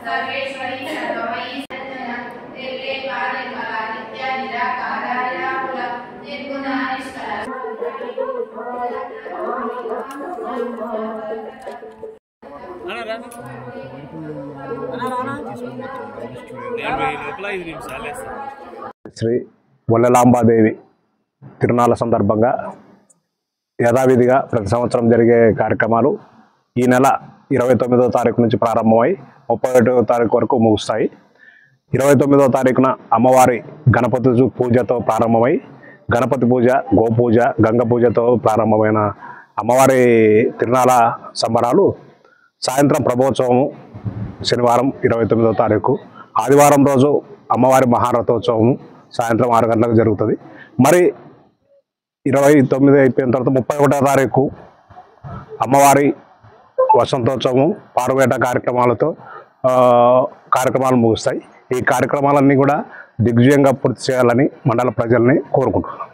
सर्वेश्वरी सर्वमयी सज्जना निर्ले काले कला नित्य निराकार निराकुल निर्गुण निष्कला శ్రీ వల్లలాంబాదేవి తిరునాళ్ళ సందర్భంగా యథావిధిగా ప్రతి సంవత్సరం జరిగే కార్యక్రమాలు ఈ నెల 29వ తారీఖు నుంచి ప్రారంభమై 31వ తారీఖు వరకు ముగుస్తాయి. 29వ తారీఖున అమ్మవారి గణపతి పూజతో ప్రారంభమై గణపతి పూజ, గోపూజ, గంగ పూజతో ప్రారంభమైన అమ్మవారి తిరునాళ్ళ సంబరాలు సాయంత్రం ప్రభోత్సవము శనివారం 29వ తారీఖు, ఆదివారం రోజు అమ్మవారి మహారథోత్సవము సాయంత్రం 6 గంటలకు జరుగుతుంది. మరి 29 అయిపోయిన తర్వాత 31వ తారీఖు అమ్మవారి వసంతోత్సవం, పారువేట కార్యక్రమాలతో కార్యక్రమాలు ముగుస్తాయి. ఈ కార్యక్రమాలన్నీ కూడా దిగ్విజయంగా పూర్తి చేయాలని మండల ప్రజల్ని కోరుకుంటున్నాం.